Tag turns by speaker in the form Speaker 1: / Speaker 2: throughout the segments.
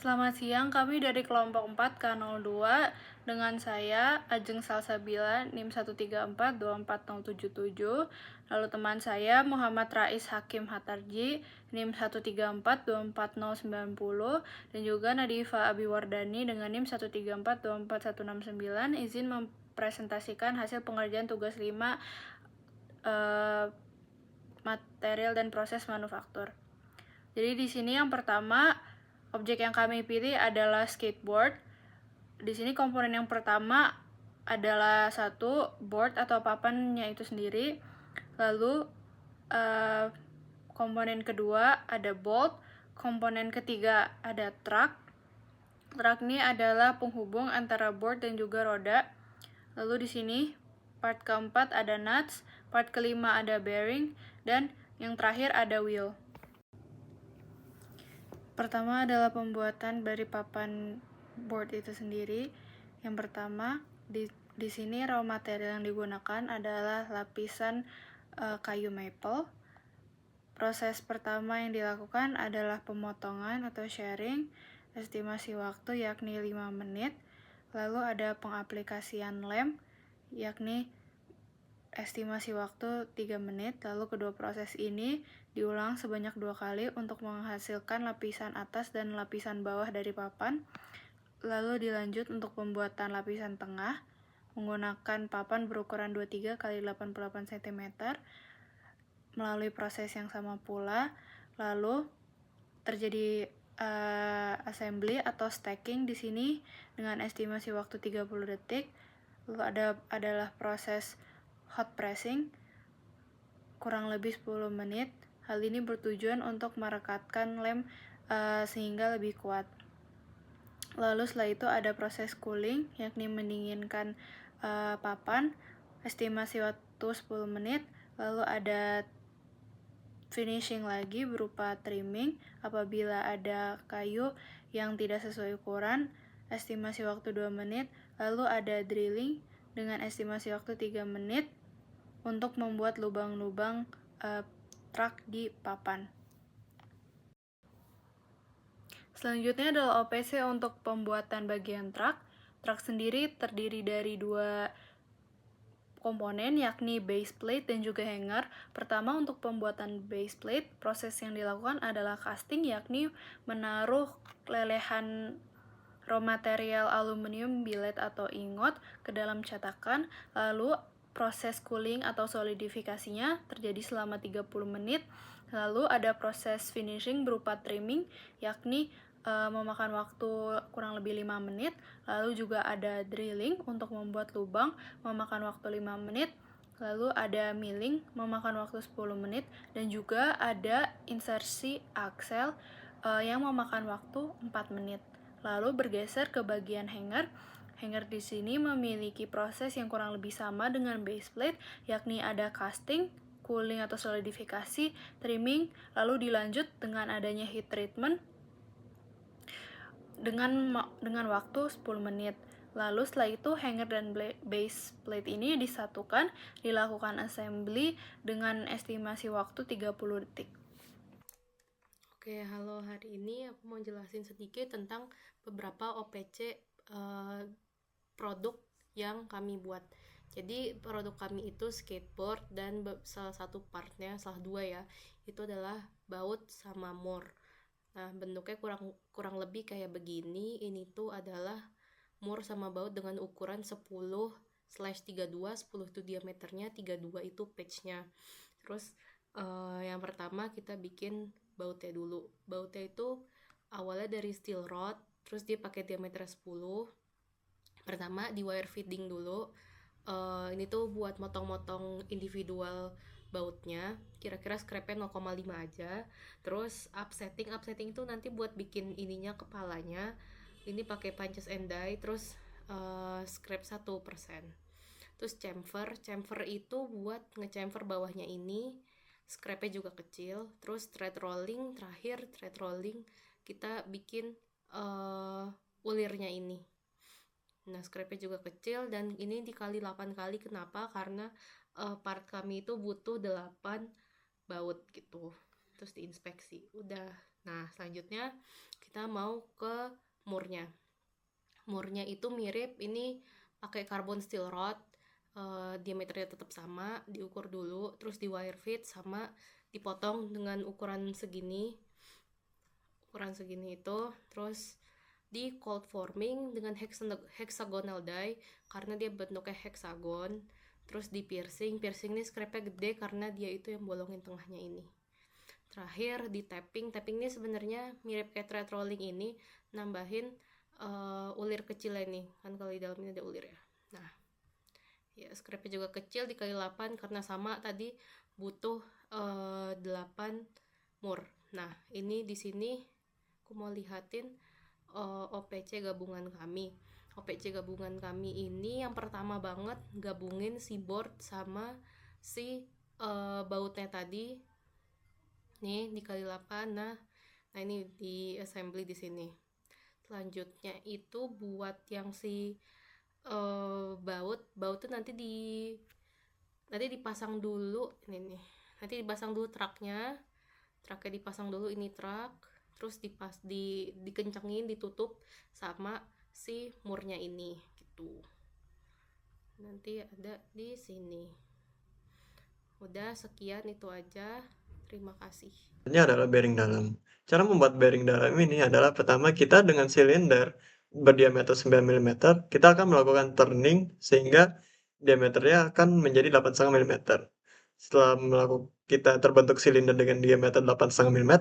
Speaker 1: Selamat siang, kami dari kelompok 4 K02 dengan saya Ajeng Salsabila NIM 1342477. Lalu teman saya Muhammad Rais Hakim Hatarji NIM 1342490 dan juga Nadifa Abiwardani dengan NIM 134244169 izin mempresentasikan hasil pengerjaan tugas 5 material dan proses manufaktur. Jadi di sini yang pertama objek yang kami pilih adalah skateboard. Di sini komponen yang pertama adalah satu board atau papannya itu sendiri. Lalu komponen kedua ada bolt. Komponen ketiga ada truck. Truck ini adalah penghubung antara board dan juga roda. Lalu di sini part keempat ada nuts, part kelima ada bearing, dan yang terakhir ada wheel. Pertama adalah pembuatan dari papan board itu sendiri. Yang pertama, di sini raw material yang digunakan adalah lapisan kayu maple. Proses pertama yang dilakukan adalah pemotongan atau sharing, estimasi waktu yakni 5 menit. Lalu ada pengaplikasian lem yakni estimasi waktu 3 menit. Lalu kedua proses ini diulang sebanyak 2 kali untuk menghasilkan lapisan atas dan lapisan bawah dari papan. Lalu dilanjut untuk pembuatan lapisan tengah menggunakan papan berukuran 23 x 88 cm melalui proses yang sama pula. Lalu terjadi assembly atau stacking di sini dengan estimasi waktu 30 detik. Lalu adalah proses hot pressing kurang lebih 10 menit. Hal ini bertujuan untuk merekatkan lem sehingga lebih kuat. Lalu setelah itu ada proses cooling yakni mendinginkan papan, estimasi waktu 10 menit. Lalu ada finishing lagi berupa trimming apabila ada kayu yang tidak sesuai ukuran, estimasi waktu 2 menit. Lalu ada drilling dengan estimasi waktu 3 menit untuk membuat lubang-lubang truck di papan. Selanjutnya adalah OPC untuk pembuatan bagian truck. Truck sendiri terdiri dari 2 komponen yakni base plate dan juga hanger. Pertama, untuk pembuatan base plate, proses yang dilakukan adalah casting yakni menaruh lelehan raw material aluminium billet atau ingot ke dalam cetakan. Lalu proses cooling atau solidifikasinya terjadi selama 30 menit. Lalu ada proses finishing berupa trimming yakni memakan waktu kurang lebih 5 menit. Lalu juga ada drilling untuk membuat lubang memakan waktu 5 menit. Lalu ada milling memakan waktu 10 menit dan juga ada insersi aksel yang memakan waktu 4 menit. Lalu bergeser ke bagian hanger. Hanger di sini memiliki proses yang kurang lebih sama dengan base plate, yakni ada casting, cooling atau solidifikasi, trimming, lalu dilanjut dengan adanya heat treatment dengan waktu 10 menit. Lalu setelah itu hanger dan base plate ini disatukan, dilakukan assembly dengan estimasi waktu 30 detik.
Speaker 2: Oke, halo, hari ini aku mau jelasin sedikit tentang beberapa OPC produk yang kami buat. Jadi produk kami itu skateboard dan salah satu partnya, salah 2 ya, itu adalah baut sama mor. Nah, bentuknya kurang lebih kayak begini. Ini tuh adalah mor sama baut dengan ukuran 10/32, 10 itu diameternya, 32 itu pitch-nya. Terus yang pertama kita bikin bautnya dulu. Bautnya itu awalnya dari steel rod, terus dia pakai diameter 10. Pertama di wire feeding dulu. Ini tuh buat motong-motong individual bautnya, kira-kira scrapnya 0,5 aja. Terus upsetting itu nanti buat bikin ininya, kepalanya. Ini pakai punches and die. Terus scrap 1%. Terus chamfer itu buat ngechamfer bawahnya ini, scrapnya juga kecil. Terus thread rolling, terakhir thread rolling kita bikin ulirnya ini. Nah, scrapnya juga kecil dan ini dikali 8 kali. Kenapa? Karena part kami itu butuh 8 baut gitu. Terus diinspeksi. Udah. Nah, selanjutnya kita mau ke murnya. Murnya itu mirip, ini pakai carbon steel rod, diameternya tetap sama, diukur dulu, terus di wire fit sama dipotong dengan ukuran segini itu, terus di cold forming dengan hexagonal die karena dia bentuknya hexagon, terus di piercing ini scrapnya gede karena dia itu yang bolongin tengahnya ini. Terakhir di tapping ini sebenarnya mirip kayak thread rolling ini, nambahin ulir kecilnya nih, kan kalau di dalam ini ada ulir ya. Nah, ya scrapnya juga kecil dikali 8 karena sama tadi butuh 8 mur. Nah, ini di sini aku mau lihatin OPC gabungan kami. OPC gabungan kami ini yang pertama banget gabungin si board sama si bautnya tadi. Nih dikali 8. Nah ini di assembly di sini. Selanjutnya itu buat yang si baut tuh nanti dipasang dulu ini nih. Nanti dipasang dulu truknya dipasang dulu, ini truk, terus dikencengin, ditutup sama si murnya ini gitu. Nanti ada di sini. Udah, sekian itu aja. Terima kasih.
Speaker 3: Ini adalah bearing dalam. Cara membuat bearing dalam ini adalah pertama kita dengan silinder berdiameter 9 mm, kita akan melakukan turning sehingga diameternya akan menjadi 8,5 mm. Setelah kita terbentuk silinder dengan diameter 8,5 mm,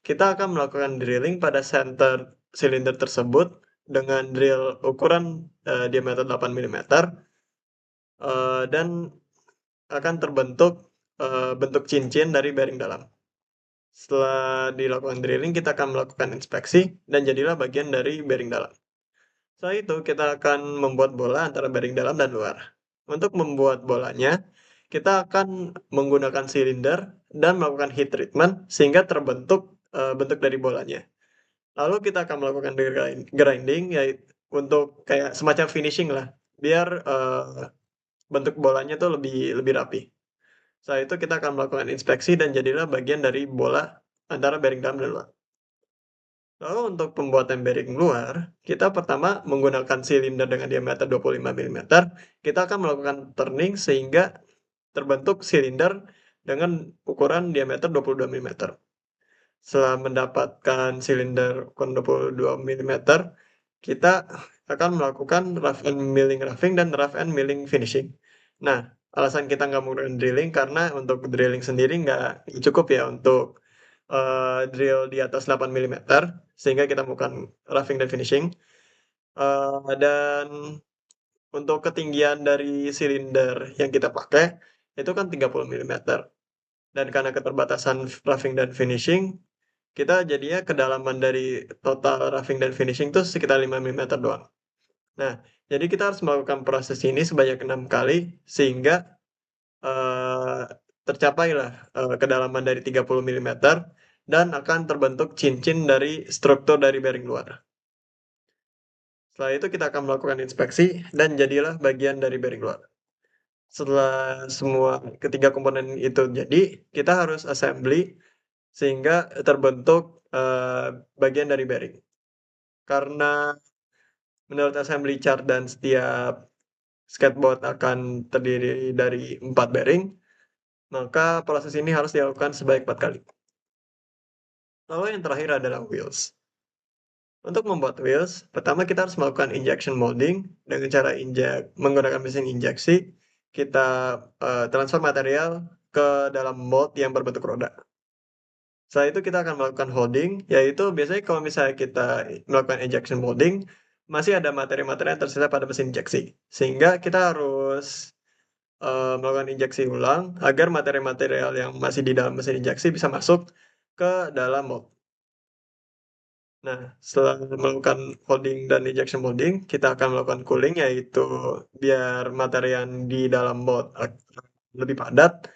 Speaker 3: kita akan melakukan drilling pada center silinder tersebut dengan drill ukuran diameter 8 mm, dan akan terbentuk bentuk cincin dari bearing dalam. Setelah dilakukan drilling, kita akan melakukan inspeksi dan jadilah bagian dari bearing dalam. Setelah itu, kita akan membuat bola antara bearing dalam dan luar. Untuk membuat bolanya, kita akan menggunakan silinder dan melakukan heat treatment sehingga terbentuk bentuk dari bolanya. Lalu kita akan melakukan grinding, yaitu untuk kayak semacam finishing lah, biar bentuk bolanya tuh lebih rapi. Setelah itu kita akan melakukan inspeksi dan jadilah bagian dari bola antara bearing dalam dan luar. Lalu untuk pembuatan bearing luar, kita pertama menggunakan silinder dengan diameter 25 mm, kita akan melakukan turning sehingga terbentuk silinder dengan ukuran diameter 22 mm. Setelah mendapatkan silinder ukuran 22 mm, kita akan melakukan rough and milling roughing dan rough and milling finishing. Nah, alasan kita nggak menggunakan drilling karena untuk drilling sendiri nggak cukup ya untuk drill di atas 8 mm, sehingga kita melakukan roughing dan finishing. Dan untuk ketinggian dari silinder yang kita pakai itu kan 30 mm. Dan karena keterbatasan roughing dan finishing, kita jadinya kedalaman dari total roughing dan finishing itu sekitar 5 mm doang. Nah, jadi kita harus melakukan proses ini sebanyak 6 kali sehingga tercapailah kedalaman dari 30 mm dan akan terbentuk cincin dari struktur dari bearing luar. Setelah itu kita akan melakukan inspeksi dan jadilah bagian dari bearing luar. Setelah semua ketiga komponen itu jadi, kita harus assembly sehingga terbentuk bagian dari bearing. Karena menurut assembly chart dan setiap skateboard akan terdiri dari 4 bearing, maka proses ini harus dilakukan sebanyak 4 kali. Lalu yang terakhir adalah wheels. Untuk membuat wheels, pertama kita harus melakukan injection molding dengan cara menggunakan mesin injeksi. Kita transfer material ke dalam mold yang berbentuk roda. Setelah itu kita akan melakukan holding, yaitu biasanya kalau misalnya kita melakukan injection molding, masih ada materi-materi yang tersisa pada mesin injeksi. Sehingga kita harus melakukan injeksi ulang agar materi-material yang masih di dalam mesin injeksi bisa masuk ke dalam mold. Nah, setelah melakukan holding dan injection molding, kita akan melakukan cooling, yaitu biar materi yang di dalam mold lebih padat.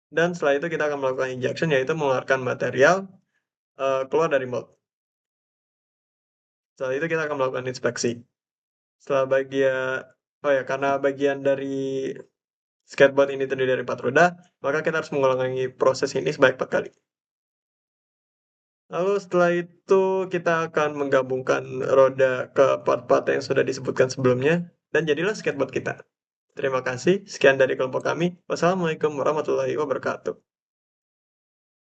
Speaker 3: Dan setelah itu kita akan melakukan injection, yaitu mengeluarkan material keluar dari mold. Setelah itu kita akan melakukan inspeksi. Karena bagian dari skateboard ini terdiri dari 4 roda, maka kita harus mengulangi proses ini sebanyak 4 kali. Lalu setelah itu kita akan menggabungkan roda ke part-part yang sudah disebutkan sebelumnya dan jadilah skateboard kita. Terima kasih, sekian dari kelompok kami. Wassalamualaikum warahmatullahi wabarakatuh.